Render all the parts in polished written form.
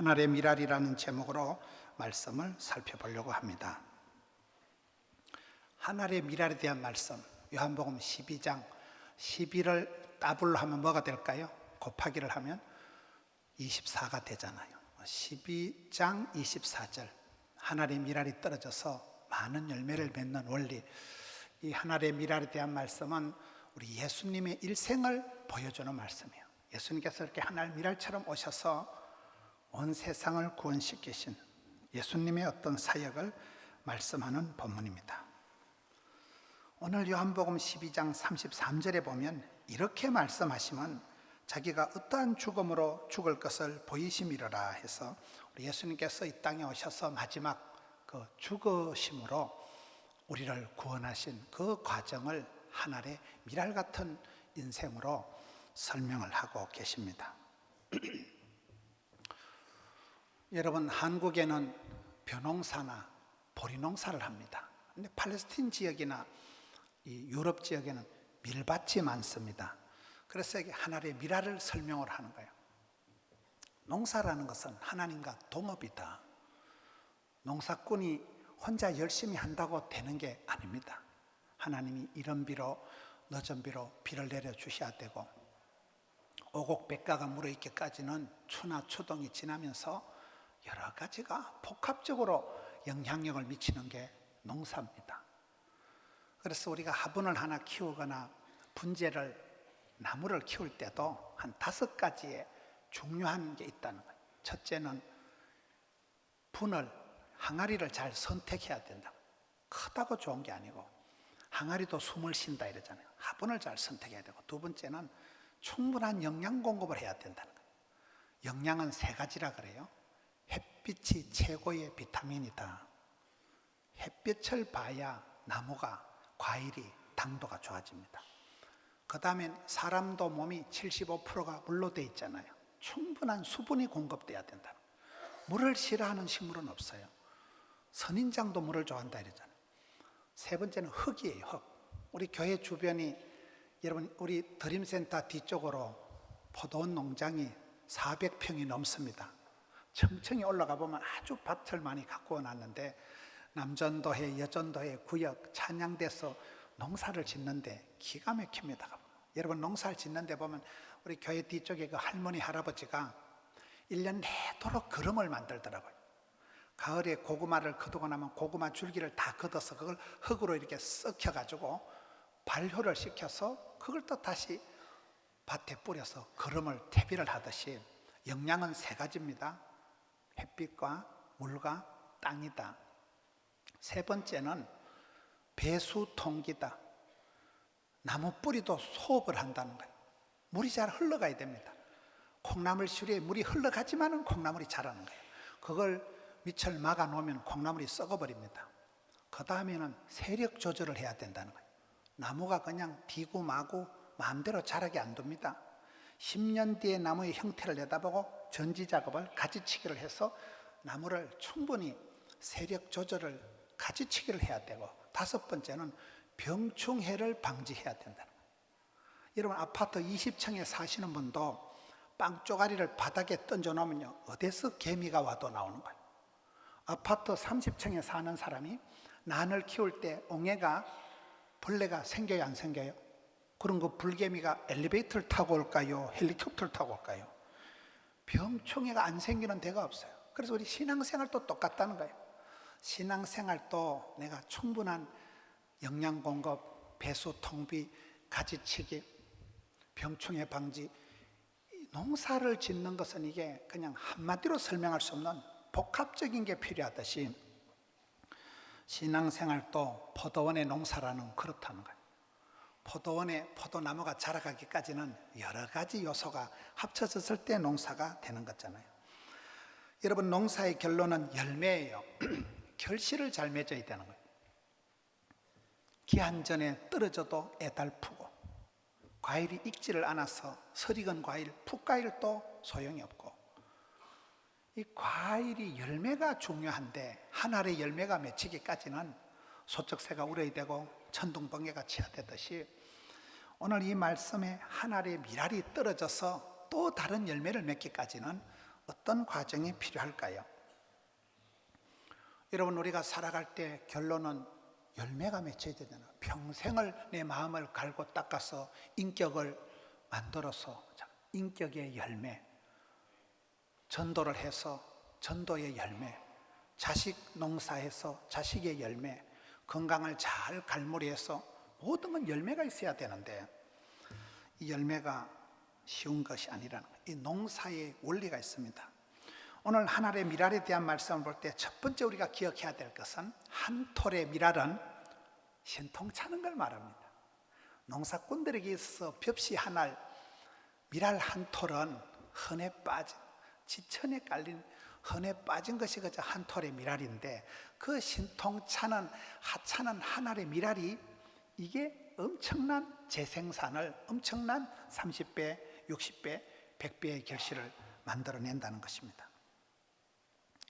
하늘의 미랄이라는 제목으로 말씀을 살펴보려고 합니다. 하늘의 미랄에 대한 말씀, 요한복음 12장 12를 더블로 하면 뭐가 될까요? 곱하기를 하면 24가 되잖아요. 12장 24절, 하늘의 미랄이 떨어져서 많은 열매를 맺는 원리. 이 하늘의 미랄에 대한 말씀은 우리 예수님의 일생을 보여주는 말씀이에요. 예수님께서 이렇게 하늘 미랄처럼 오셔서 온 세상을 구원시키신 예수님의 어떤 사역을 말씀하는 본문입니다. 오늘 요한복음 12장 33절에 보면 이렇게 말씀하시면 자기가 어떠한 죽음으로 죽을 것을 보이심이로라 해서 우리 예수님께서 이 땅에 오셔서 마지막 그 죽으심으로 우리를 구원하신 그 과정을 하늘의 미랄 같은 인생으로 설명을 하고 계십니다. 여러분, 한국에는 벼농사나 보리농사를 합니다. 근데 팔레스틴 지역이나 이 유럽 지역에는 밀밭이 많습니다. 그래서 이게 하늘의 미랄을 설명을 하는 거예요. 농사라는 것은 하나님과 동업이다. 농사꾼이 혼자 열심히 한다고 되는 게 아닙니다. 하나님이 이른 비로 늦은 비로 비를 내려주셔야 되고 오곡백과가 물어있기까지는 추나 추동이 지나면서 여러 가지가 복합적으로 영향력을 미치는 게 농사입니다. 그래서 우리가 화분을 하나 키우거나 분재를 나무를 키울 때도 한 5가지의 중요한 게 있다는 거예요. 첫째는 분을, 항아리를 잘 선택해야 된다. 크다고 좋은 게 아니고 항아리도 숨을 쉰다 이러잖아요. 화분을 잘 선택해야 되고, 두 번째는 충분한 영양 공급을 해야 된다는 거예요. 영양은 3가지라 그래요. 햇빛이 최고의 비타민이다. 햇빛을 봐야 나무가, 과일이 당도가 좋아집니다. 그 다음엔 사람도 몸이 75%가 물로 돼 있잖아요. 충분한 수분이 공급돼야 된다. 물을 싫어하는 식물은 없어요. 선인장도 물을 좋아한다 이러잖아요. 3번째는 흙이에요. 흙. 우리 교회 주변이, 여러분, 우리 드림센터 뒤쪽으로 포도원 농장이 400평이 넘습니다. 천천히 올라가 보면 아주 밭을 많이 갖고 놨는데 남전도회, 여전도회, 구역, 찬양대서 농사를 짓는데 기가 막힙니다. 여러분, 농사를 짓는데 보면 우리 교회 뒤쪽에 그 할머니, 할아버지가 1년 내도록 거름을 만들더라고요. 가을에 고구마를 거두고 나면 고구마 줄기를 다 걷어서 그걸 흙으로 이렇게 썩혀가지고 발효를 시켜서 그걸 또 다시 밭에 뿌려서 거름을 퇴비를 하듯이 영양은 3가지입니다. 햇빛과 물과 땅이다. 3번째는 배수통기다. 나무 뿌리도 소업을 한다는 거예요. 물이 잘 흘러가야 됩니다. 콩나물 시루에 물이 흘러가지만은 콩나물이 자라는 거예요. 그걸 밑을 막아 놓으면 콩나물이 썩어버립니다. 그 다음에는 세력 조절을 해야 된다는 거예요. 나무가 그냥 디고 마고 마음대로 자라게 안 둡니다. 10년 뒤에 나무의 형태를 내다보고 전지 작업을, 가지치기를 해서 나무를 충분히 세력 조절을, 가지치기를 해야 되고, 5번째는 병충해를 방지해야 된다는 거예요. 여러분, 아파트 20층에 사시는 분도 빵 쪼가리를 바닥에 던져 놓으면요, 어디서 개미가 와도 나오는 거예요. 아파트 30층에 사는 사람이 난을 키울 때 옹해가, 벌레가 생겨요, 안 생겨요? 그럼 그 불개미가 엘리베이터를 타고 올까요? 헬리콥터를 타고 올까요? 병충해가 안 생기는 데가 없어요. 그래서 우리 신앙생활도 똑같다는 거예요. 신앙생활도 내가 충분한 영양 공급, 배수 통비, 가지치기, 병충해 방지, 농사를 짓는 것은 이게 그냥 한마디로 설명할 수 없는 복합적인 게 필요하듯이 신앙생활도 포도원의 농사라는 그렇다는 거예요. 포도원에 포도나무가 자라가기까지는 여러 가지 요소가 합쳐졌을 때 농사가 되는 거잖아요. 여러분, 농사의 결론은 열매예요. 결실을 잘 맺어야 되는 거예요. 기한 전에 떨어져도 애달프고, 과일이 익지를 않아서 설익은 과일, 풋과일도 소용이 없고, 이 과일이, 열매가 중요한데 하늘의 열매가 맺히기까지는 소쩍새가 울어야 되고 천둥번개가 치야 되듯이 오늘 이 말씀에 하늘의 미랄이 떨어져서 또 다른 열매를 맺기까지는 어떤 과정이 필요할까요? 여러분, 우리가 살아갈 때 결론은 열매가 맺혀야 되잖아요. 평생을 내 마음을 갈고 닦아서 인격을 만들어서 인격의 열매, 전도를 해서 전도의 열매, 자식 농사해서 자식의 열매, 건강을 잘 갈무리해서 모든 건 열매가 있어야 되는데 이 열매가 쉬운 것이 아니라는 거예요. 이 농사의 원리가 있습니다. 오늘 한 알의 밀알에 대한 말씀을 볼 때 첫 번째 우리가 기억해야 될 것은 한 톨의 밀알은 신통차는 걸 말합니다. 농사꾼들에게 있어서 벽시 한 알, 밀알 한 톨은 헌에 빠진, 지천에 깔린 헌에 빠진 것이 그저 한 톨의 밀알인데 그 신통차는 하찮은 한 알의 밀알이 이게 엄청난 재생산을 엄청난 30배, 60배, 100배의 결실을 만들어낸다는 것입니다.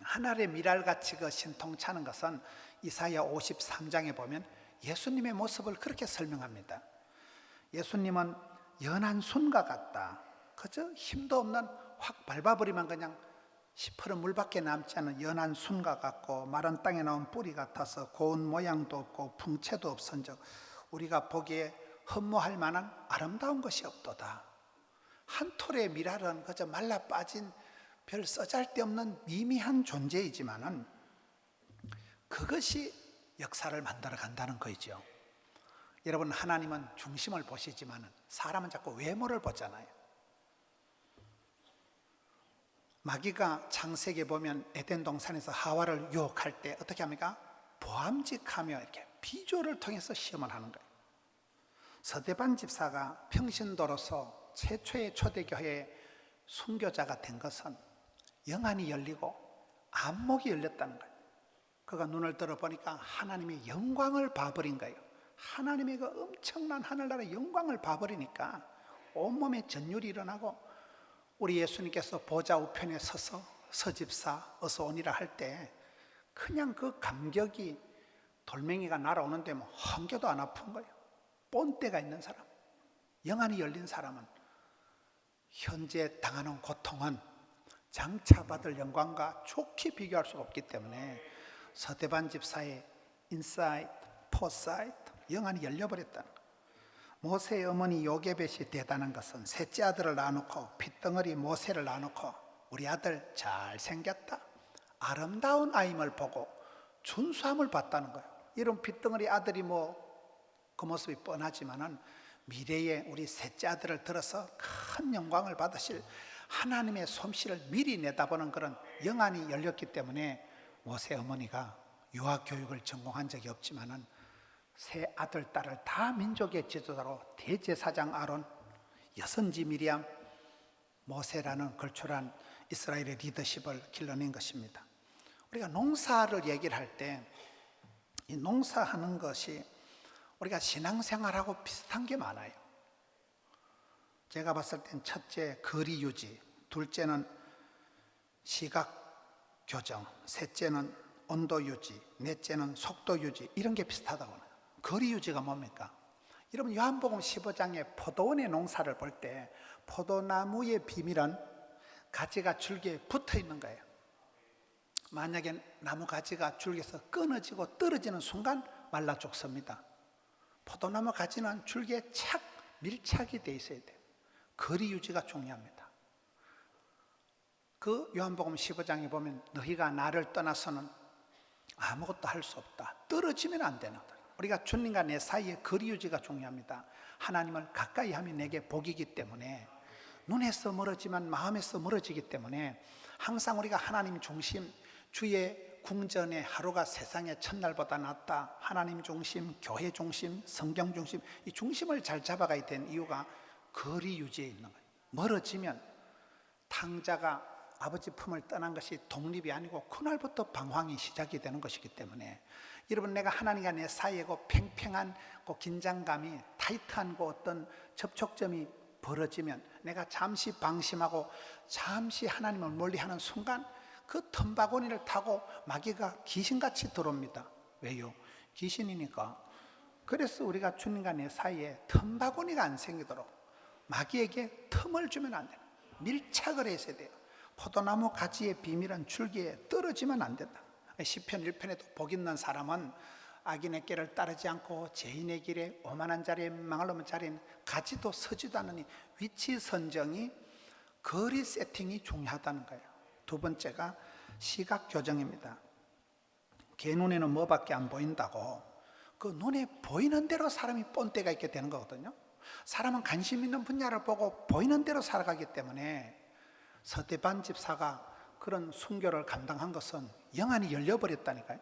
한 알의 밀알같이 그 신통차는 것은 이사야 53장에 보면 예수님의 모습을 그렇게 설명합니다. 예수님은 연한 순과 같다. 그저 힘도 없는 확 밟아버리면 그냥 시퍼런 물밖에 남지 않은 연한 순과 같고 마른 땅에 나온 뿌리 같아서 고운 모양도 없고 풍채도 없은즉 우리가 보기에 흠모할 만한 아름다운 것이 없도다. 한 톨의 밀알은 그저 말라 빠진 별 쓰잘데없는 미미한 존재이지만은 그것이 역사를 만들어 간다는 거죠. 여러분, 하나님은 중심을 보시지만 사람은 자꾸 외모를 보잖아요. 마귀가 창세기에 보면 에덴 동산에서 하와를 유혹할 때 어떻게 합니까? 보암직하며 이렇게 비조를 통해서 시험을 하는 거예요. 서대반 집사가 평신도로서 최초의 초대교회의 순교자가 된 것은 영안이 열리고 안목이 열렸다는 거예요. 그가 눈을 들어보니까 하나님의 영광을 봐버린 거예요. 하나님의 그 엄청난 하늘나라의 영광을 봐버리니까 온몸에 전율이 일어나고 우리 예수님께서 보좌 우편에 서서 서집사 어서 오니라 할 때 그냥 그 감격이 돌멩이가 날아오는데 뭐 한 개도 안 아픈 거예요. 본때가 있는 사람, 영안이 열린 사람은 현재 당하는 고통은 장차 받을 영광과 좋게 비교할 수가 없기 때문에 서대반 집사의 인사이트, 포사이트, 영안이 열려버렸다는 거예요. 모세의 어머니 요게벳이 대단한 것은 셋째 아들을 낳아놓고 핏덩어리 모세를 낳아놓고 우리 아들 잘생겼다, 아름다운 아임을 보고 준수함을 봤다는 거예요. 이런 핏덩어리 아들이 그 모습이 뻔하지만은 미래에 우리 셋째 아들을 들어서 큰 영광을 받으실 하나님의 솜씨를 미리 내다보는 그런 영안이 열렸기 때문에 모세 어머니가 유아 교육을 전공한 적이 없지만은 세 아들, 딸을 다 민족의 지도자로 대제사장 아론, 여선지 미리암, 모세라는 걸출한 이스라엘의 리더십을 길러낸 것입니다. 우리가 농사를 얘기를 할 때 이 농사하는 것이 우리가 신앙생활하고 비슷한 게 많아요. 제가 봤을 땐 첫째 거리 유지, 둘째는 시각 교정, 셋째는 온도 유지, 넷째는 속도 유지, 이런 게 비슷하다고 해요. 거리 유지가 뭡니까? 여러분, 요한복음 15장에 포도원의 농사를 볼 때 포도나무의 비밀은 가지가 줄기에 붙어 있는 거예요. 만약에 나무 가지가 줄기에서 끊어지고 떨어지는 순간 말라 죽습니다. 포도나무 가지는 줄기에 착 밀착이 돼 있어야 돼요. 거리 유지가 중요합니다. 그 요한복음 15장에 보면 너희가 나를 떠나서는 아무것도 할 수 없다. 떨어지면 안 되는 거다. 우리가 주님과 내 사이에 거리 유지가 중요합니다. 하나님을 가까이 하면 내게 복이기 때문에, 눈에서 멀어지만 마음에서 멀어지기 때문에 항상 우리가 하나님 중심, 주의 궁전의 하루가 세상의 첫날보다 낫다, 하나님 중심, 교회 중심, 성경 중심, 이 중심을 잘 잡아가야 되는 이유가 거리 유지에 있는 거예요. 멀어지면 탕자가 아버지 품을 떠난 것이 독립이 아니고 그날부터 방황이 시작이 되는 것이기 때문에, 여러분, 내가 하나님과 내 사이에 그 팽팽한 그 긴장감이, 타이트한 그 어떤 접촉점이 벌어지면 내가 잠시 방심하고 잠시 하나님을 멀리하는 순간 그 텀바구니를 타고 마귀가 귀신같이 들어옵니다. 왜요? 귀신이니까. 그래서 우리가 주님과 내 사이에 텀바구니가 안 생기도록 마귀에게 틈을 주면 안 돼요. 밀착을 해야 돼요. 포도나무 가지의 비밀은 줄기에 떨어지면 안 된다. 시편 1편에도 복 있는 사람은 악인의 길을 따르지 않고 죄인의 길에 오만한 자리에 망할 없는 자리는 가지도 서지도 않으니 위치 선정이 거리 세팅이 중요하다는 거예요. 두 번째가 시각 교정입니다. 개 눈에는 뭐밖에 안 보인다고 그 눈에 보이는 대로 사람이 본때가 있게 되는 거거든요. 사람은 관심 있는 분야를 보고 보이는 대로 살아가기 때문에 서대반 집사가 그런 순교를 감당한 것은 영안이 열려버렸다니까요.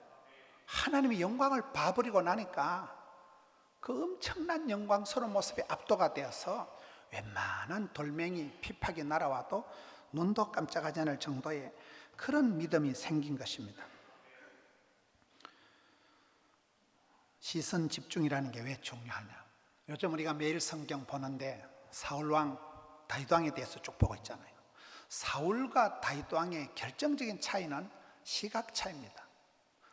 하나님의 영광을 봐버리고 나니까 그 엄청난 영광스러운 모습에 압도가 되어서 웬만한 돌멩이 피팍이 날아와도 눈도 깜짝하지 않을 정도의 그런 믿음이 생긴 것입니다. 시선 집중이라는 게 왜 중요하냐? 요즘 우리가 매일 성경 보는데 사울왕 다윗왕에 대해서 쭉 보고 있잖아요. 사울과 다윗왕의 결정적인 차이는 시각 차이입니다.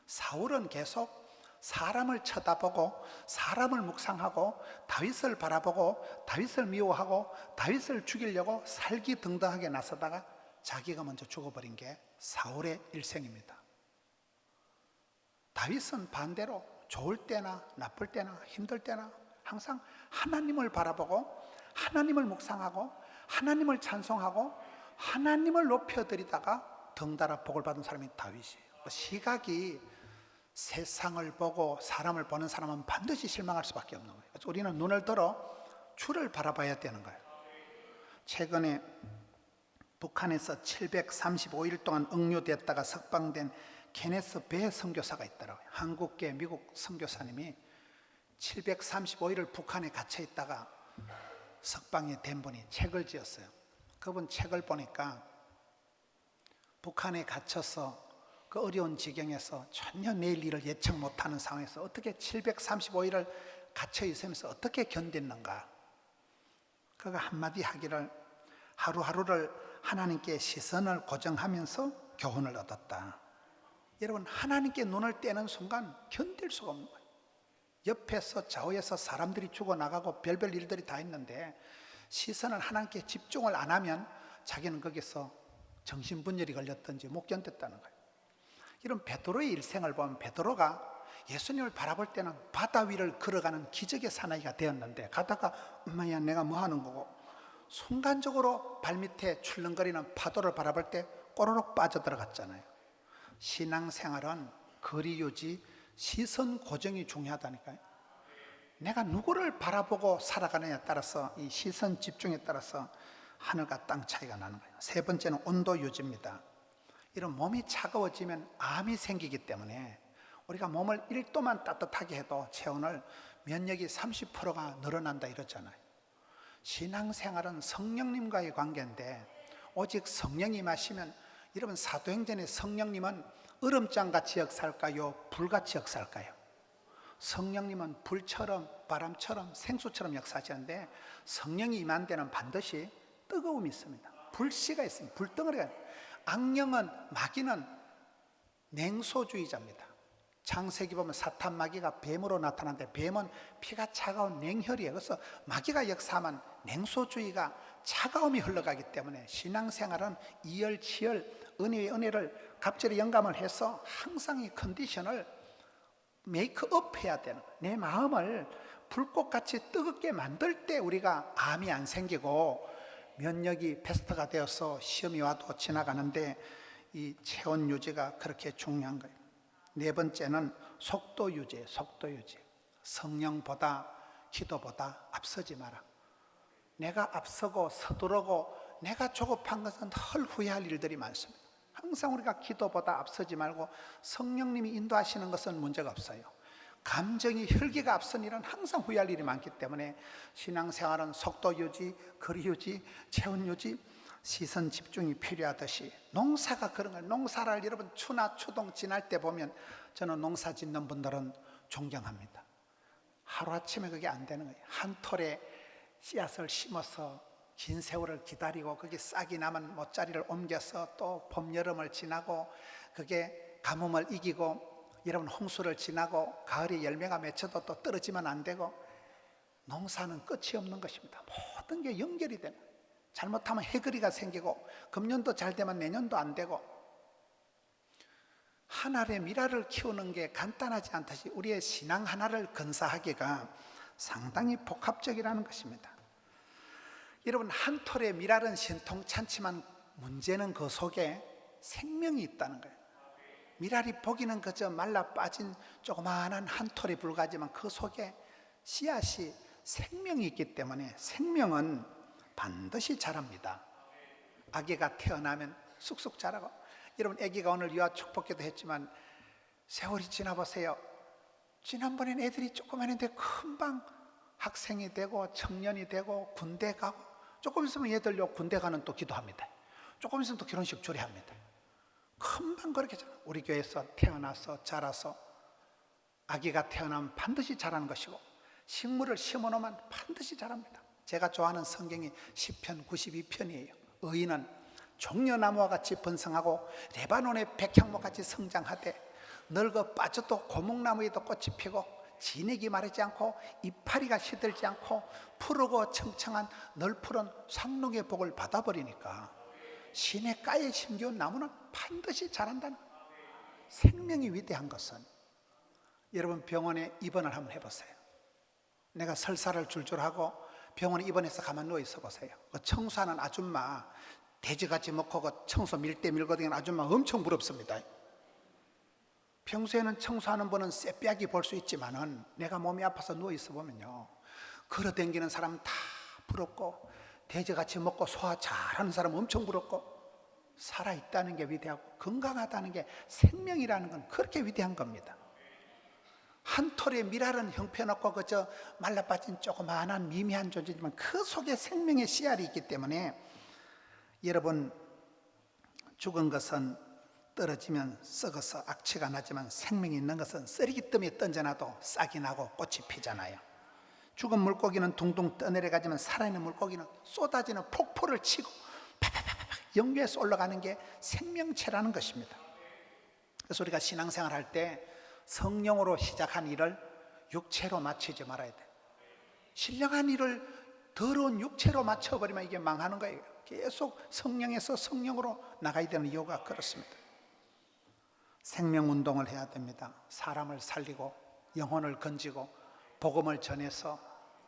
사울은 계속 사람을 쳐다보고 사람을 묵상하고 다윗을 바라보고 다윗을 미워하고 다윗을 죽이려고 살기등등하게 나서다가 자기가 먼저 죽어버린 게 사울의 일생입니다. 다윗은 반대로 좋을 때나 나쁠 때나 힘들 때나 항상 하나님을 바라보고 하나님을 묵상하고 하나님을 찬송하고 하나님을 높여드리다가 덩달아 복을 받은 사람이 다윗이에요. 시각이 세상을 보고 사람을 보는 사람은 반드시 실망할 수밖에 없는 거예요. 그래서 우리는 눈을 들어 주를 바라봐야 되는 거예요. 최근에 북한에서 735일 동안 억류됐다가 석방된 케네스 배 선교사가 있더라고요. 한국계 미국 선교사님이 735일을 북한에 갇혀 있다가 석방이 된 분이 책을 지었어요. 그분 책을 보니까 북한에 갇혀서 그 어려운 지경에서 전혀 내일 일을 예측 못하는 상황에서 어떻게 735일을 갇혀 있으면서 어떻게 견뎠는가. 그가 한마디 하기를 하루하루를 하나님께 시선을 고정하면서 교훈을 얻었다. 여러분, 하나님께 눈을 떼는 순간 견딜 수가 없는 거예요. 옆에서 좌우에서 사람들이 죽어나가고 별별 일들이 다 있는데 시선을 하나님께 집중을 안 하면 자기는 거기서 정신분열이 걸렸든지 못 견뎠다는 거예요. 이런 베드로의 일생을 보면 베드로가 예수님을 바라볼 때는 바다 위를 걸어가는 기적의 사나이가 되었는데 가다가 엄마야 내가 뭐 하는 거고 순간적으로 발밑에 출렁거리는 파도를 바라볼 때 꼬르륵 빠져들어갔잖아요. 신앙생활은 거리 유지, 시선 고정이 중요하다니까요. 내가 누구를 바라보고 살아가느냐에 따라서 이 시선 집중에 따라서 하늘과 땅 차이가 나는 거예요. 세 번째는 온도 유지입니다. 이런 몸이 차가워지면 암이 생기기 때문에 우리가 몸을 1도만 따뜻하게 해도 체온을 면역이 30%가 늘어난다 이러잖아요. 신앙생활은 성령님과의 관계인데 오직 성령이 마시면 여러분 사도행전의 성령님은 얼음장같이 역사할까요? 불같이 역사할까요? 성령님은 불처럼 바람처럼 생수처럼 역사하시는데 성령이 임한 데는 반드시 뜨거움이 있습니다. 불씨가 있습니다. 불덩어리가. 악령은 마귀는 냉소주의자입니다. 창세기 보면 사탄 마귀가 뱀으로 나타나는데 뱀은 피가 차가운 냉혈이에요. 그래서 마귀가 역사하면 냉소주의가 차가움이 흘러가기 때문에 신앙생활은 이열치열 은혜의 은혜를 갑절에 영감을 해서 항상 이 컨디션을 메이크업 해야 되는 거예요. 내 마음을 불꽃같이 뜨겁게 만들 때 우리가 암이 안 생기고 면역이 베스트가 되어서 시험이 와도 지나가는데 이 체온 유지가 그렇게 중요한 거예요. 네 번째는 속도 유지예요. 속도 유지. 성령보다 기도보다 앞서지 마라. 내가 앞서고 서두르고 내가 조급한 것은 헐 후회할 일들이 많습니다. 항상 우리가 기도보다 앞서지 말고 성령님이 인도하시는 것은 문제가 없어요. 감정이 혈기가 앞선 일은 항상 후회할 일이 많기 때문에 신앙생활은 속도 유지, 거리 유지, 체온 유지, 시선 집중이 필요하듯이 농사가 그런 거예요. 농사를 여러분 추나 추동 지날 때 보면 저는 농사 짓는 분들은 존경합니다. 하루아침에 그게 안 되는 거예요. 한 톨에 씨앗을 심어서 긴 세월을 기다리고 그게 싹이 나면 모짜리를 옮겨서 또 봄, 여름을 지나고 그게 가뭄을 이기고 여러분 홍수를 지나고 가을에 열매가 맺혀도 또 떨어지면 안 되고 농사는 끝이 없는 것입니다. 모든 게 연결이 되는 거예요. 잘못하면 해거리가 생기고 금년도 잘 되면 내년도 안 되고 한 알의 미랄을 키우는 게 간단하지 않듯이 우리의 신앙 하나를 건사하기가 상당히 복합적이라는 것입니다. 여러분, 한 톨의 미랄은 신통찮지만 문제는 그 속에 생명이 있다는 거예요. 미랄이 보기는 그저 말라 빠진 조그마한 한 톨에 불과하지만 그 속에 씨앗이 생명이 있기 때문에 생명은 반드시 자랍니다. 아기가 태어나면 쑥쑥 자라고, 여러분 아기가 오늘 유아 축복기도 했지만 세월이 지나보세요. 지난번엔 애들이 조그만한데 금방 학생이 되고 청년이 되고 군대 가고, 조금 있으면 얘들요 군대 가는 또 기도합니다. 조금 있으면 또 결혼식 조례합니다. 금방 그렇게 자라. 우리 교회에서 태어나서 자라서 아기가 태어나면 반드시 자라는 것이고, 식물을 심어놓으면 반드시 자랍니다. 제가 좋아하는 성경이 시편 92편이에요. 의인은 종려나무와 같이 번성하고 레바논의 백향목같이 성장하되 늙어 빠져도 고목나무에도 꽃이 피고 진액이 마르지 않고 이파리가 시들지 않고 푸르고 청청한 널푸른 상록의 복을 받아버리니까 시냇가에 심겨온 나무는 반드시 자란다는 거예요. 생명이 위대한 것은, 여러분 병원에 입원을 한번 해보세요. 내가 설사를 줄줄 하고 병원에 입원해서 가만 누워 있어 보세요. 그 청소하는 아줌마, 돼지같이 먹고 그 청소 밀대 밀고 다니는 아줌마 엄청 부럽습니다. 평소에는 청소하는 분은 쌔빼기 볼 수 있지만은 내가 몸이 아파서 누워 있어 보면요, 걸어다니는 사람 다 부럽고, 돼지같이 먹고 소화 잘하는 사람 엄청 부럽고, 살아있다는 게 위대하고 건강하다는 게, 생명이라는 건 그렇게 위대한 겁니다. 한 톨의 미랄은 형편없고 그저 말라빠진 조그마한 미미한 존재지만 그 속에 생명의 씨알이 있기 때문에, 여러분 죽은 것은 떨어지면 썩어서 악취가 나지만 생명이 있는 것은 쓰레기더미에 던져놔도 싹이 나고 꽃이 피잖아요. 죽은 물고기는 둥둥 떠내려가지만 살아있는 물고기는 쏟아지는 폭포를 치고 팍팍팍팍 영계에서 올라가는 게 생명체라는 것입니다. 그래서 우리가 신앙생활 할 때 성령으로 시작한 일을 육체로 맞추지 말아야 돼요. 신령한 일을 더러운 육체로 맞춰버리면 이게 망하는 거예요. 계속 성령에서 성령으로 나가야 되는 이유가 그렇습니다. 생명운동을 해야 됩니다. 사람을 살리고 영혼을 건지고 복음을 전해서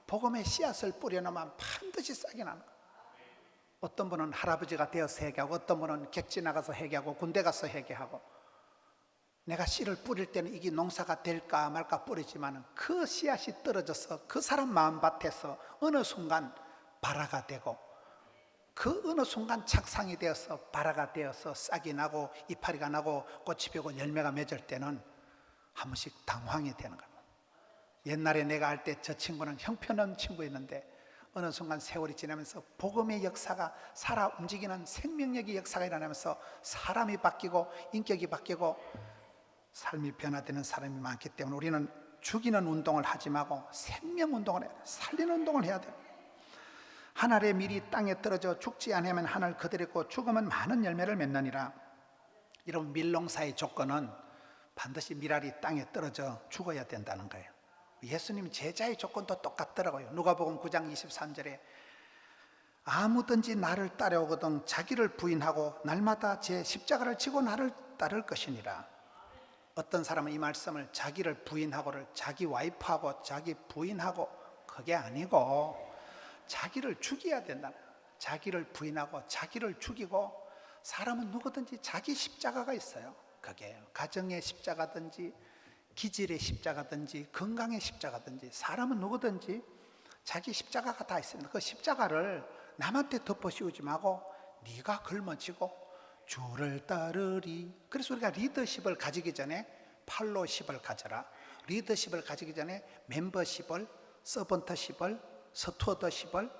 복음의 씨앗을 뿌려놓으면 반드시 싹이 나는 거예요. 어떤 분은 할아버지가 되어서 회개하고, 어떤 분은 객지 나가서 회개하고, 군대 가서 회개하고, 내가 씨를 뿌릴 때는 이게 농사가 될까 말까 뿌리지만 그 씨앗이 떨어져서 그 사람 마음밭에서 어느 순간 발화가 되고, 그 어느 순간 착상이 되어서 발화가 되어서 싹이 나고 이파리가 나고 꽃이 피고 열매가 맺을 때는 한 번씩 당황이 되는 거예요. 옛날에 내가 할 때 저 친구는 형편없는 친구였는데 어느 순간 세월이 지나면서 복음의 역사가, 살아 움직이는 생명력의 역사가 일어나면서 사람이 바뀌고 인격이 바뀌고 삶이 변화되는 사람이 많기 때문에 우리는 죽이는 운동을 하지 말고 생명 운동을 해야 돼요. 살리는 운동을 해야 돼요. 한 알의 밀이 땅에 떨어져 죽지 않으면 하늘 그대로 있고 죽으면 많은 열매를 맺느니라. 이런 밀농사의 조건은 반드시 밀알이 땅에 떨어져 죽어야 된다는 거예요. 예수님 제자의 조건도 똑같더라고요. 누가복음 9장 23절에 아무든지 나를 따라오거든 자기를 부인하고 날마다 제 십자가를 지고 나를 따를 것이니라. 어떤 사람은 이 말씀을 자기를 부인하고를 자기 와이프하고 자기 부인하고, 그게 아니고 자기를 죽여야 된다. 자기를 부인하고 자기를 죽이고, 사람은 누구든지 자기 십자가가 있어요. 그게 가정의 십자가든지 기질의 십자가든지 건강의 십자가든지, 사람은 누구든지 자기 십자가가 다 있습니다. 그 십자가를 남한테 덮어씌우지 말고 네가 걸머지고 주를 따르리. 그래서 우리가 리더십을 가지기 전에 팔로십을 가져라. 리더십을 가지기 전에 멤버십을, 서번터십을, 스튜어드십을,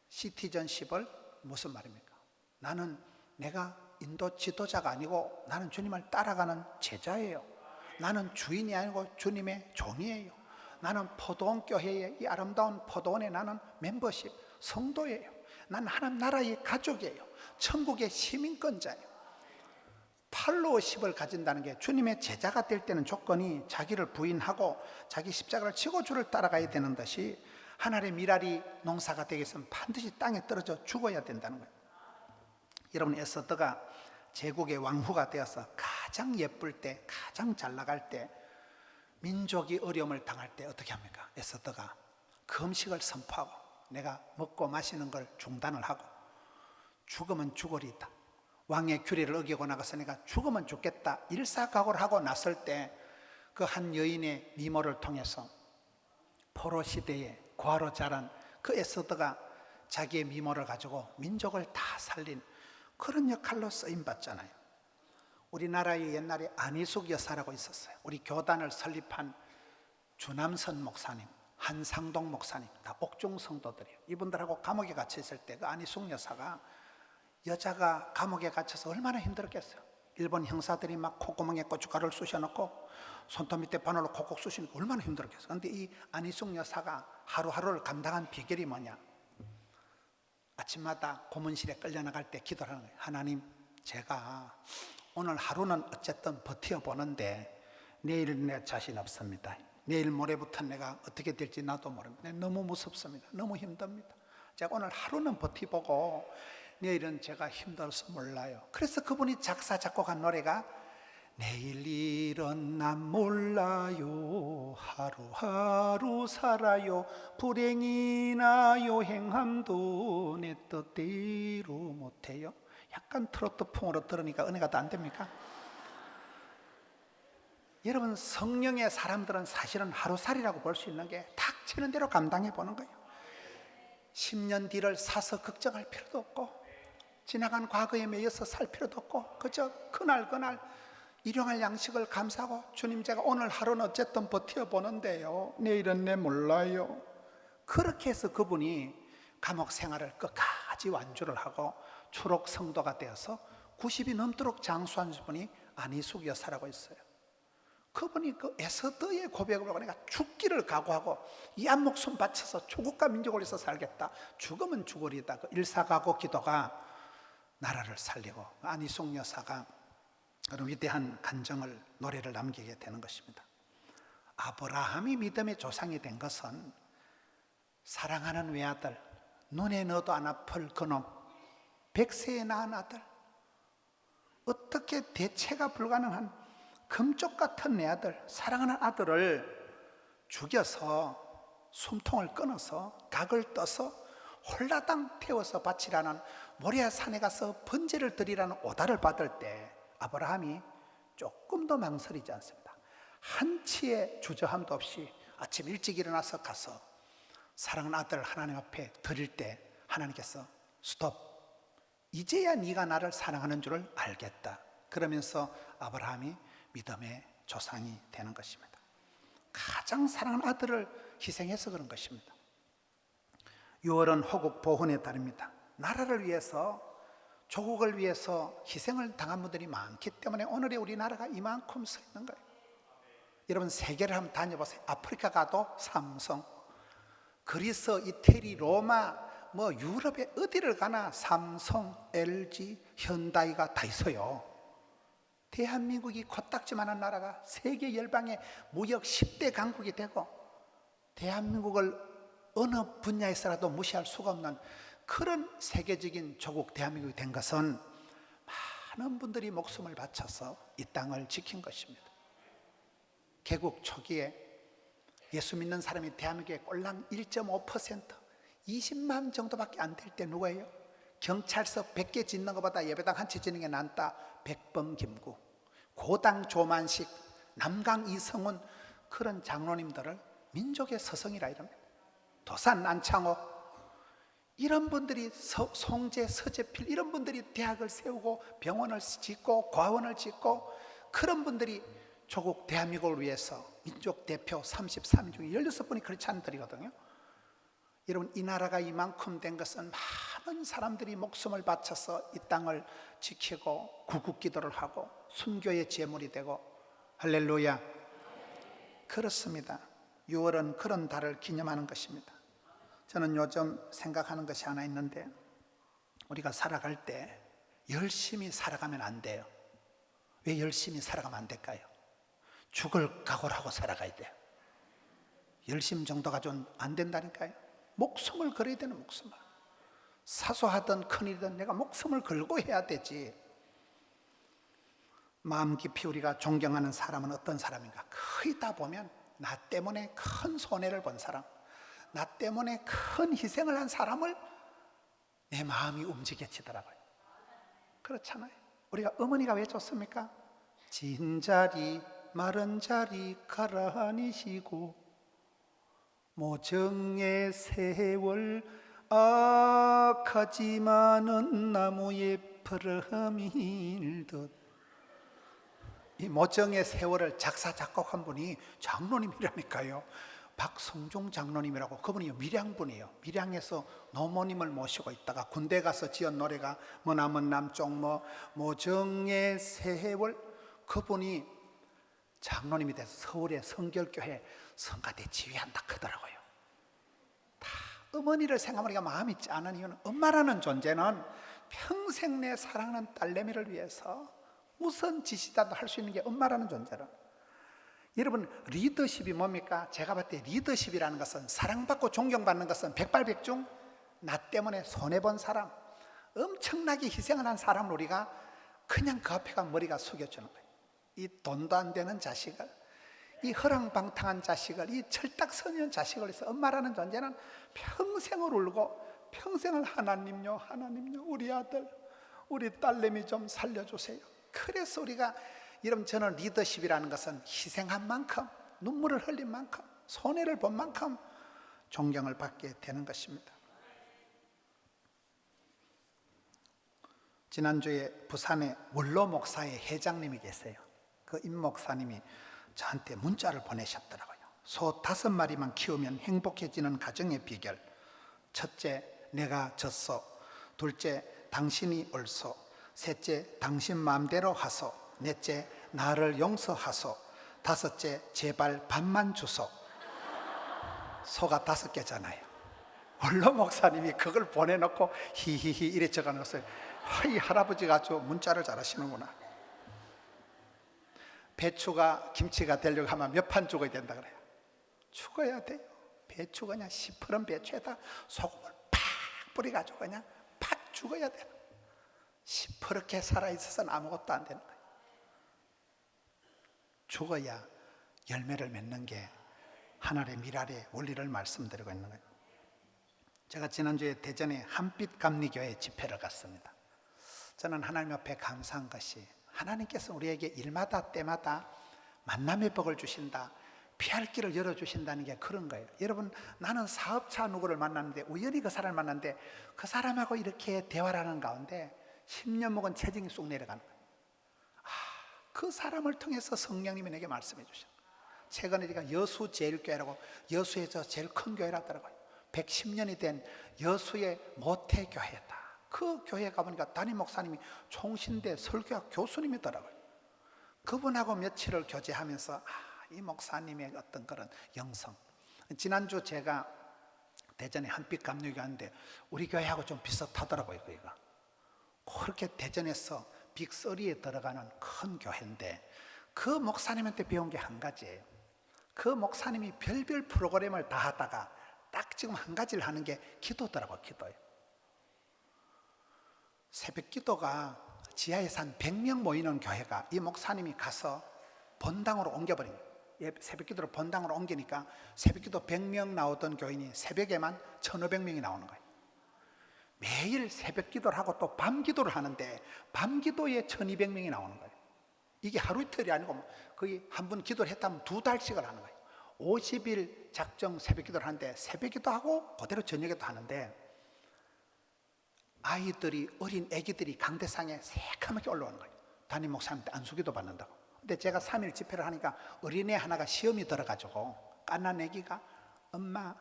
시티즌십을, 무슨 말입니까? 나는 내가 인도 지도자가 아니고 나는 주님을 따라가는 제자예요. 나는 주인이 아니고 주님의 종이에요. 나는 포도원 교회의 이 아름다운 포도원에 나는 멤버십, 성도예요. 나는 하나님 나라의 가족이에요. 천국의 시민권자예요. 팔로워십을 가진다는 게, 주님의 제자가 될 때는 조건이 자기를 부인하고 자기 십자가를 지고 주를 따라가야 되는 것이, 하늘의 미랄이 농사가 되기 위해서는 반드시 땅에 떨어져 죽어야 된다는 거예요. 여러분, 에스더가 제국의 왕후가 되어서 가장 예쁠 때, 가장 잘 나갈 때, 민족이 어려움을 당할 때 어떻게 합니까? 에스더가 금식을 선포하고 내가 먹고 마시는 걸 중단을 하고 죽으면 죽으리이다, 왕의 규례를 어기고 나가서 내가 죽으면 죽겠다 일사각오를 하고 났을 때 그 한 여인의 미모를 통해서 포로 시대에 고아로 자란 그 에스더가 자기의 미모를 가지고 민족을 다 살린 그런 역할로 쓰임받잖아요. 우리나라에 옛날에 안희숙 여사라고 있었어요. 우리 교단을 설립한 주남선 목사님, 한상동 목사님, 다 옥중 성도들이에요. 이분들하고 감옥에 갇혀 있을 때 그 안희숙 여사가, 여자가 감옥에 갇혀서 얼마나 힘들었겠어요. 일본 형사들이 막 콧구멍에 고춧가루를 쑤셔넣고 손톱 밑에 바늘로 콕콕 쑤시니까 얼마나 힘들었겠어요. 그런데 이 안희숙 여사가 하루하루를 감당한 비결이 뭐냐? 아침마다 고문실에 끌려나갈 때 기도를 하는 거예요. 하나님, 제가 오늘 하루는 어쨌든 버텨보는데 내일은 내 자신 없습니다. 내일 모레부터 내가 어떻게 될지 나도 모릅니다. 너무 무섭습니다. 너무 힘듭니다. 제가 오늘 하루는 버텨보고 내일은 제가 힘들어서 몰라요. 그래서 그분이 작사 작곡한 노래가 내일 일은 난 몰라요, 하루하루 살아요, 불행이나 요행함도 내 뜻대로 못해요. 약간 트로트 풍으로 들으니까 은혜가 더 안 됩니까? 여러분, 성령의 사람들은 사실은 하루살이라고 볼 수 있는 게 닥치는 대로 감당해 보는 거예요. 10년 뒤를 사서 걱정할 필요도 없고 지나간 과거에 매여서 살 필요도 없고 그저 그날 일용할 양식을 감사하고 주님, 제가 오늘 하루는 어쨌든 버텨보는데요, 내일은 내 몰라요. 그렇게 해서 그분이 감옥 생활을 끝까지 완주를 하고 초록 성도가 되어서 90이 넘도록 장수한 분이 안희숙 여사라고 있어요. 그분이 그 에스더의 고백을 보고 내가 죽기를 각오하고 이 한 목숨 바쳐서 조국과 민족을 위해서 살겠다, 죽으면 죽으리다, 그 일사각오 기도가 나라를 살리고 안희숙 여사가 그런 위대한 간정을, 노래를 남기게 되는 것입니다. 아브라함이 믿음의 조상이 된 것은 사랑하는 외아들, 눈에 넣어도 안 아플 그놈, 100세에 낳은 아들, 어떻게 대체가 불가능한 금쪽 같은 내 아들, 사랑하는 아들을 죽여서 숨통을 끊어서 각을 떠서 홀라당 태워서 바치라는 모리아 산에 가서 번제를 드리라는 오다를 받을 때 아브라함이 조금도 망설이지 않습니다. 한치의 주저함도 없이 아침 일찍 일어나서 가서 사랑하는 아들 하나님 앞에 드릴 때 하나님께서 스톱, 이제야 네가 나를 사랑하는 줄을 알겠다, 그러면서 아브라함이 믿음의 조상이 되는 것입니다. 가장 사랑하는 아들을 희생해서 그런 것입니다. 6월은 호국 보훈의 달입니다. 나라를 위해서, 조국을 위해서 희생을 당한 분들이 많기 때문에 오늘의 우리나라가 이만큼 서 있는 거예요. 여러분, 세계를 한번 다녀보세요. 아프리카 가도 삼성, 그리스, 이태리, 로마, 유럽에 어디를 가나 삼성, LG, 현다이가 다 있어요. 대한민국이 코딱지만한 나라가 세계 열방의 무역 10대 강국이 되고 대한민국을 어느 분야에서라도 무시할 수가 없는 그런 세계적인 조국 대한민국이 된 것은 많은 분들이 목숨을 바쳐서 이 땅을 지킨 것입니다. 개국 초기에 예수 믿는 사람이 대한민국의 꼴랑 1.5%, 20만 정도밖에 안 될 때 누구예요? 경찰서 100개 짓는 것보다 예배당 한 채 짓는 게 낫다, 백범 김구, 고당 조만식, 남강 이성훈, 그런 장로님들을 민족의 서성이라 이럽니다. 도산 안창호, 이런 분들이, 송재, 서재필, 이런 분들이 대학을 세우고 병원을 짓고 과원을 짓고, 그런 분들이 조국 대한민국을 위해서 민족 대표 33인 중에 16분이 크리스찬들이거든요. 여러분, 이 나라가 이만큼 된 것은 많은 사람들이 목숨을 바쳐서 이 땅을 지키고 구국기도를 하고 순교의 제물이 되고, 할렐루야. 그렇습니다. 6월은 그런 달을 기념하는 것입니다. 저는 요즘 생각하는 것이 하나 있는데, 우리가 살아갈 때 열심히 살아가면 안 돼요. 왜 열심히 살아가면 안 될까요? 죽을 각오를 하고 살아가야 돼요. 열심 정도가 좀 안 된다니까요. 목숨을 걸어야 되는 목숨을. 사소하든 큰일이든 내가 목숨을 걸고 해야 되지. 마음 깊이 우리가 존경하는 사람은 어떤 사람인가? 거의 다 보면 나 때문에 큰 손해를 본 사람, 나 때문에 큰 희생을 한 사람을 내 마음이 움직여지더라고요. 그렇잖아요. 우리가 어머니가 왜 좋습니까? 진자리 마른 자리 가라니시고 모정의 세월 악하지만은 나무에 푸름일듯. 이 모정의 세월을 작사 작곡한 분이 장로님이라니까요. 박성종 장로님이라고. 그분이 밀양분이에요. 밀양에서 노모님을 모시고 있다가 군대 가서 지은 노래가 머나먼 남쪽 모정의 세월. 그분이 장로님이 돼서 서울의 성결교회 성가대 지휘한다 하더라고요. 다 어머니를 생각하니까 마음이 짠한 이유는 엄마라는 존재는 평생 내 사랑하는 딸내미를 위해서 우선 지시자도 할 수 있는 게 엄마라는 존재는. 여러분, 리더십이 뭡니까? 제가 봤을 때 리더십이라는 것은, 사랑받고 존경받는 것은 백발백중 나 때문에 손해본 사람, 엄청나게 희생을 한 사람을 우리가 그냥 그 앞에 가 머리가 숙여주는 거예요. 이 돈도 안 되는 자식을, 이 허랑방탕한 자식을, 이 철딱서니한 자식을 해서 엄마라는 존재는 평생을 울고 평생을 하나님요 하나님요 우리 아들 우리 딸내미 좀 살려주세요. 그래서 우리가, 여러분, 저는 리더십이라는 것은 희생한 만큼, 눈물을 흘린 만큼, 손해를 본 만큼 존경을 받게 되는 것입니다. 지난주에 부산에 원로 목사의 회장님이 계세요. 그 임 목사님이 저한테 문자를 보내셨더라고요. 소 5마리만 키우면 행복해지는 가정의 비결. 첫째, 내가 졌소. 둘째, 당신이 옳소. 셋째, 당신 마음대로 하소. 넷째, 나를 용서하소. 다섯째, 제발 밥만 주소. 소가 5개잖아요. 원로 목사님이 그걸 보내놓고 히히히 이래 적어놨어요. 이 할아버지가 아주 문자를 잘하시는구나. 배추가 김치가 되려고 하면 몇 판 죽어야 된다 그래요. 죽어야 돼요. 배추 그냥 시퍼런 배추에다 소금을 팍 뿌려가지고 그냥 팍 죽어야 돼요. 시퍼렇게 살아있어서는 아무것도 안 되는 거예요. 죽어야 열매를 맺는 게 하늘의 미랄의 원리를 말씀드리고 있는 거예요. 제가 지난주에 대전에 한빛감리교회 집회를 갔습니다. 저는 하나님 앞에 감사한 것이, 하나님께서 우리에게 일마다 때마다 만남의 복을 주신다, 피할 길을 열어주신다는 게 그런 거예요. 여러분, 나는 사업자 누구를 만났는데, 우연히 그 사람을 만났는데 그 사람하고 이렇게 대화를 하는 가운데 10년 먹은 체증이 쑥 내려가는 거예요. 그 사람을 통해서 성령님이 내게 말씀해 주셔요. 최근에 제가 여수제일교회라고, 여수에서 제일 큰 교회라더라고요. 110년이 된 여수의 모태교회다. 그 교회 가보니까 담임 목사님이 총신대 설교학 교수님이더라고요. 그분하고 며칠을 교제하면서 이 목사님의 어떤 그런 영성. 지난주 제가 대전에 한빛감리교회 갔는데 우리 교회하고 좀 비슷하더라고요. 거기가 그렇게 대전에서 빅3에 들어가는 큰 교회인데, 그 목사님한테 배운 게 한 가지예요. 그 목사님이 별별 프로그램을 다 하다가 딱 지금 한 가지를 하는 게 기도더라고요. 기도예요. 새벽 기도가 지하에서 한 100명 모이는 교회가 이 목사님이 가서 본당으로 옮겨버린 거예요. 새벽 기도를 본당으로 옮기니까 새벽 기도 100명 나오던 교인이 새벽에만 1500명이 나오는 거예요. 매일 새벽 기도를 하고 또 밤 기도를 하는데 밤 기도에 1200명이 나오는 거예요. 이게 하루 이틀이 아니고 거의 한 번 기도를 했다면 2달씩을 하는 거예요. 50일 작정 새벽 기도를 하는데 새벽 기도하고 그대로 저녁에도 하는데, 아이들이, 어린 애기들이 강대상에 새까맣게 올라오는 거예요. 담임 목사님한테 안수기도 받는다고. 근데 제가 3일 집회를 하니까 어린애 하나가 시험이 들어가지고 깐난 애기가, 엄마,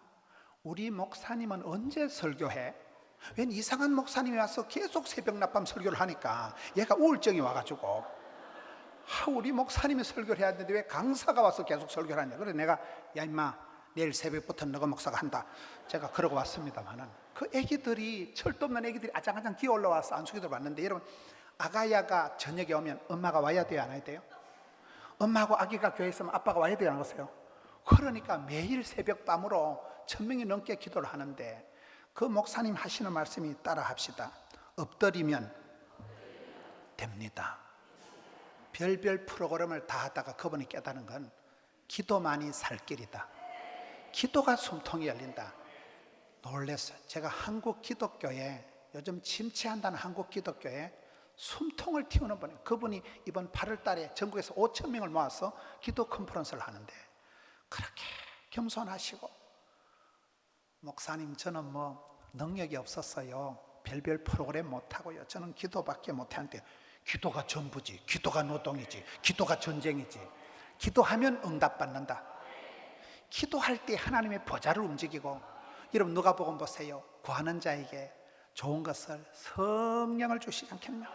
우리 목사님은 언제 설교해? 웬 이상한 목사님이 와서 계속 새벽 낮밤 설교를 하니까 얘가 우울증이 와가지고, 우리 목사님이 설교를 해야 되는데 왜 강사가 와서 계속 설교를 하냐. 그래서 내가, 야 임마, 내일 새벽부터 너가 목사가 한다, 제가 그러고 왔습니다만은, 그 애기들이, 철도 없는 애기들이 아장아장 기어 올라와서 안수기도를 받는데, 여러분, 아가야가 저녁에 오면 엄마가 와야 돼요, 안 와야 돼요? 엄마하고 아기가 교회에 있으면 아빠가 와야 돼요, 안 오세요? 그러니까 매일 새벽밤으로 1000명이 넘게 기도를 하는데 그 목사님 하시는 말씀이 따라 합시다. 엎드리면 됩니다. 별별 프로그램을 다 하다가 그분이 깨달은 건 기도만이 살 길이다. 기도가 숨통이 열린다. 놀랐어요. 제가 한국 기독교에, 요즘 침체한다는 한국 기독교에 숨통을 틔우는 분이, 그분이 이번 8월 달에 전국에서 5,000명을 모아서 기도 컨퍼런스를 하는데 그렇게 겸손하시고, 목사님 저는 뭐 능력이 없었어요. 별별 프로그램 못하고요. 저는 기도밖에 못하는데, 기도가 전부지, 기도가 노동이지, 기도가 전쟁이지. 기도하면 응답받는다. 기도할 때 하나님의 보좌를 움직이고, 여러분 누가복음 보세요. 구하는 자에게 좋은 것을 성령을 주시지 않겠냐.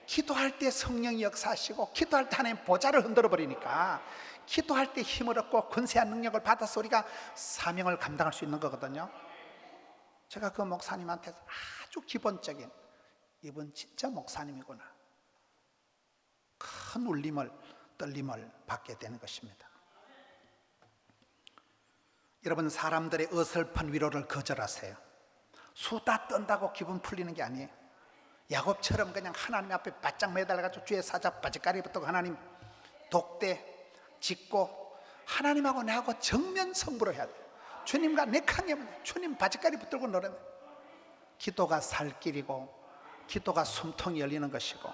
기도할 때 성령이 역사하시고, 기도할 때 하나님 보좌를 흔들어 버리니까 기도할 때 힘을 얻고 권세한 능력을 받아서 우리가 사명을 감당할 수 있는 거거든요. 제가 그 목사님한테 아주 기본적인, 이분 진짜 목사님이구나, 큰 울림을, 떨림을 받게 되는 것입니다. 여러분, 사람들의 어설픈 위로를 거절하세요. 수다 떤다고 기분 풀리는 게 아니에요. 야곱처럼 그냥 하나님 앞에 바짝 매달려가지고 주의 사자 바지가리 붙들고 하나님 독대 짓고 하나님하고 나하고 정면 승부를 해야 돼요. 주님과 내 강해면 주님 바지가리 붙들고 노래는, 기도가 살 길이고, 기도가 숨통이 열리는 것이고,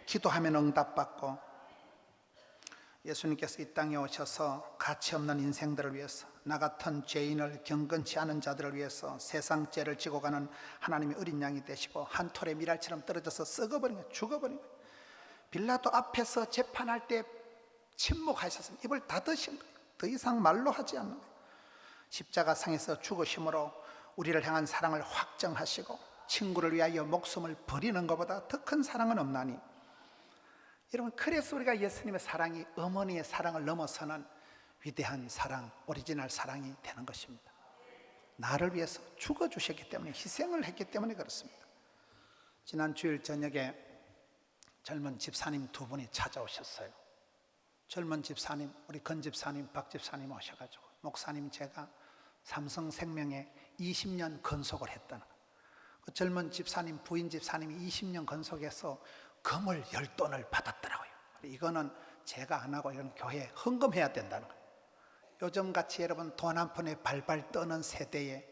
기도하면 응답받고, 예수님께서 이 땅에 오셔서 가치 없는 인생들을 위해서, 나 같은 죄인을 경건치 않은 자들을 위해서 세상 죄를 지고 가는 하나님의 어린 양이 되시고, 한 톨의 미랄처럼 떨어져서 썩어버린 거예요. 죽어버린 거예요. 빌라도 앞에서 재판할 때 침묵하셨으면 입을 닫으신 거예요. 더 이상 말로 하지 않는 거예요. 십자가상에서 죽으심으로 우리를 향한 사랑을 확정하시고, 친구를 위하여 목숨을 버리는 것보다 더 큰 사랑은 없나니. 여러분, 그래서 우리가 예수님의 사랑이 어머니의 사랑을 넘어서는 위대한 사랑, 오리지널 사랑이 되는 것입니다. 나를 위해서 죽어주셨기 때문에, 희생을 했기 때문에 그렇습니다. 지난 주일 저녁에 젊은 집사님 두 분이 찾아오셨어요. 젊은 집사님, 우리 건 집사님, 박 집사님 오셔가지고, 목사님 제가 삼성생명에 20년 건속을 했다는, 그 젊은 집사님, 부인 집사님이 20년 건속해서 금을 10돈을 받았더라고요. 이거는 제가 안 하고 이건 교회에 헌금해야 된다는 거예요. 요즘같이 여러분 돈 한 푼에 발발 떠는 세대에,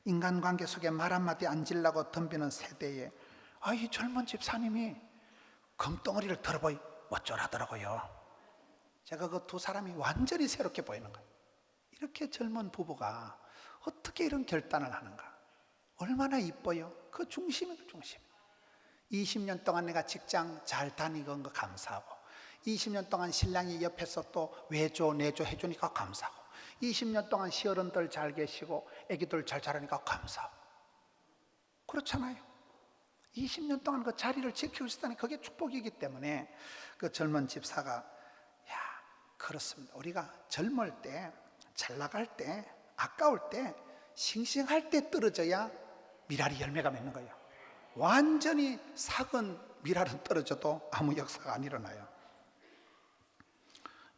인간관계 속에 말 한마디 안 질라고 덤비는 세대에, 이 젊은 집사님이 금덩어리를 들어보이 어쩌라더라고요. 제가 그 두 사람이 완전히 새롭게 보이는 거예요. 이렇게 젊은 부부가 어떻게 이런 결단을 하는가. 얼마나 이뻐요. 그 중심이 그 중심. 20년 동안 내가 직장 잘 다니건 거 감사하고, 20년 동안 신랑이 옆에서 또 외조 내조 해주니까 감사하고, 20년 동안 시어른들 잘 계시고 애기들 잘 자라니까 감사하고, 그렇잖아요. 20년 동안 그 자리를 지키고 있다니 그게 축복이기 때문에 그 젊은 집사가, 그렇습니다. 우리가 젊을 때, 잘 나갈 때, 아까울 때, 싱싱할 때 떨어져야 미랄이 열매가 맺는 거예요. 완전히 삭은 미랄은 떨어져도 아무 역사가 안 일어나요.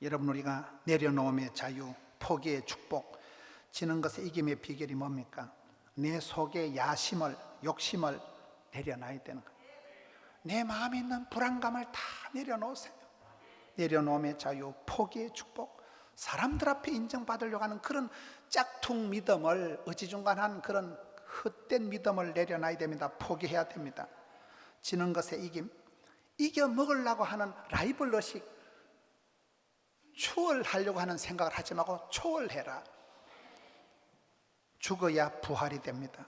여러분, 우리가 내려놓음의 자유, 포기의 축복, 지는 것의 이김의 비결이 뭡니까? 내 속의 야심을, 욕심을 내려놔야 되는 거예요. 내 마음에 있는 불안감을 다 내려놓으세요. 내려놓음의 자유, 포기의 축복, 사람들 앞에 인정받으려고 하는 그런 짝퉁 믿음을, 어지중간한 그런 헛된 믿음을 내려놔야 됩니다. 포기해야 됩니다. 지는 것의 이김, 이겨 먹으려고 하는 라이벌 의식, 추월하려고 하는 생각을 하지 말고 초월해라. 죽어야 부활이 됩니다.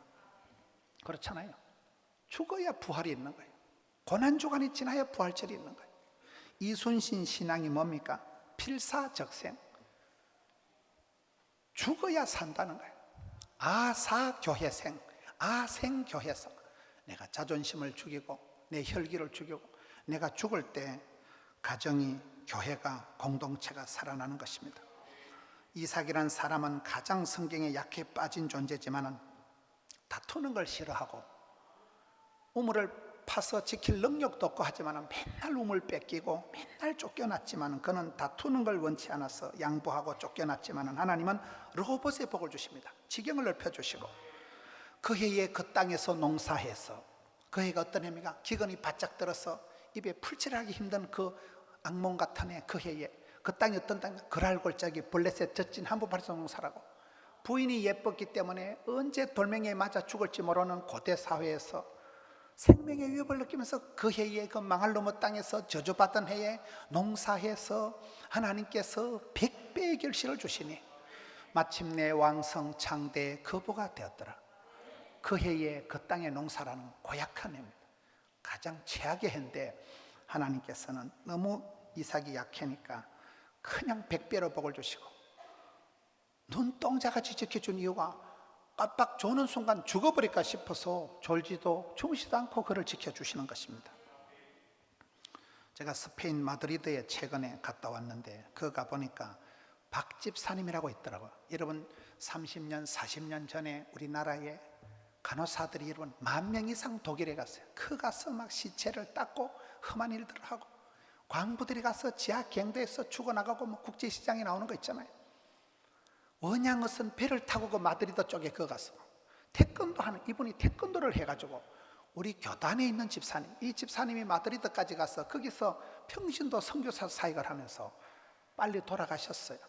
그렇잖아요. 죽어야 부활이 있는 거예요. 고난주간이 지나야 부활절이 있는 거예요. 이순신 신앙이 뭡니까? 필사적생. 죽어야 산다는 거예요. 아사교회생, 아생교회성. 내가 자존심을 죽이고 내 혈기를 죽이고 내가 죽을 때 가정이, 교회가, 공동체가 살아나는 것입니다. 이삭이란 사람은 가장 성경에 약해 빠진 존재지만 다투는 걸 싫어하고 우물을 파서 지킬 능력도 없고 하지만 맨날 우물 뺏기고 맨날 쫓겨났지만 그는 다투는 걸 원치 않아서 양보하고 쫓겨났지만 하나님은 로봇의 복을 주십니다. 지경을 넓혀주시고 그 해에 그 땅에서 농사해서 그 해가 어떤 해입니까? 기근이 바짝 들어서 입에 풀칠하기 힘든 그 악몽 같은 해, 그 해에 그 땅이 어떤 땅입니까? 그랄골짜기 블레셋 젖진 한복판에서 농사라고 부인이 예뻤기 때문에 언제 돌멩이에 맞아 죽을지 모르는 고대 사회에서 생명의 위협을 느끼면서 그 해에 그 망할 넘어 땅에서 저주받던 해에 농사해서 하나님께서 100배의 결실을 주시니 마침내 왕성 창대의 거부가 되었더라. 그 해에 그 땅의 농사라는 고약한 해입니다. 가장 최악의 해인데 하나님께서는 너무 이삭이 약해니까 그냥 100배로 복을 주시고 눈동자같이 지켜준 이유가 깜빡 조는 순간 죽어버릴까 싶어서 졸지도 주무시도 않고 그를 지켜주시는 것입니다. 제가 스페인 마드리드에 최근에 갔다 왔는데 그 가보니까 박집사님이라고 있더라고요. 여러분 30년 40년 전에 우리나라에 간호사들이 여러분 10,000명 이상 독일에 갔어요. 그 가서 막 시체를 닦고 험한 일들을 하고 광부들이 가서 지하 갱도에서 죽어나가고 뭐 국제시장에 나오는 거 있잖아요. 원양어선 배를 타고 그 마드리드 쪽에 그 가서 태권도 하는 이분이 태권도를 해가지고 우리 교단에 있는 집사님, 이 집사님이 마드리드까지 가서 거기서 평신도 선교사 사역을 하면서 빨리 돌아가셨어요.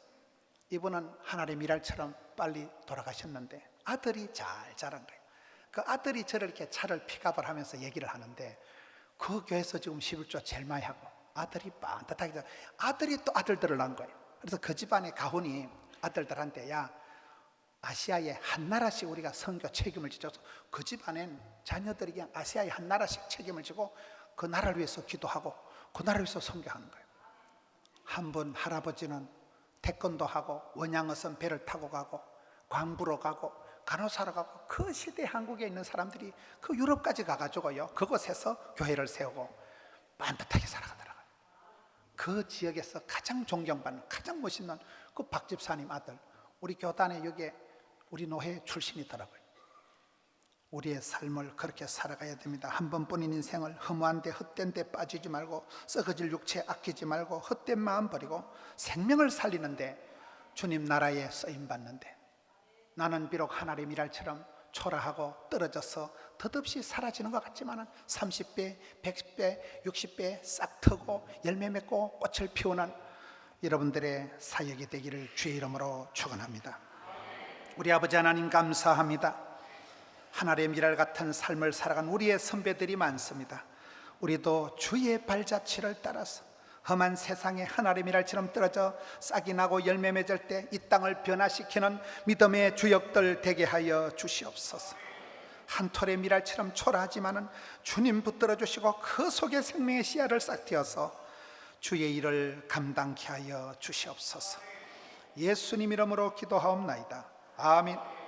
이분은 하나님의 미랄처럼 빨리 돌아가셨는데 아들이 잘 자란 거예요. 그 아들이 저를 이렇게 차를 픽업을 하면서 얘기를 하는데 그 교회에서 지금 11조 제일 많이 하고 아들이 반듯하게 아들이 또 아들들을 낳은 거예요. 그래서 그 집안의 가훈이 아들들한테 야 아시아의 한 나라씩 우리가 선교 책임을 지줘서 그 집안엔 자녀들이 그냥 아시아의 한 나라씩 책임을 지고 그 나라를 위해서 기도하고 그 나라를 위해서 선교하는 거예요. 한 분 할아버지는 태권도 하고 원양어선 배를 타고 가고 광부로 가고 간호사로 가고 그 시대 한국에 있는 사람들이 그 유럽까지 가가지고요 그곳에서 교회를 세우고 반듯하게 살아가더라고요. 그 지역에서 가장 존경받는 가장 멋있는 그 박집사님 아들 우리 교단에 여기에 우리 노회 출신이더라고요. 우리의 삶을 그렇게 살아가야 됩니다. 한 번뿐인 인생을 허무한 데 헛된 데 빠지지 말고 썩어질 육체 아끼지 말고 헛된 마음 버리고 생명을 살리는데 주님 나라에 쓰임받는데 나는 비록 하나님의 미랄처럼 초라하고 떨어져서 덧없이 사라지는 것 같지만 30배, 100배, 60배 싹 트고 열매 맺고 꽃을 피우는 여러분들의 사역이 되기를 주의 이름으로 축원합니다. 우리 아버지 하나님 감사합니다. 하나님의 미랄 같은 삶을 살아간 우리의 선배들이 많습니다. 우리도 주의 발자취를 따라서 험한 세상에 하나님의 미랄처럼 떨어져 싹이 나고 열매 맺을 때 이 땅을 변화시키는 믿음의 주역들 되게 하여 주시옵소서. 한 톨의 미랄처럼 초라하지만은 주님 붙들어 주시고 그 속에 생명의 씨앗을 싹 틔어서 주의 일을 감당케 하여 주시옵소서. 예수님 이름으로 기도하옵나이다. 아멘.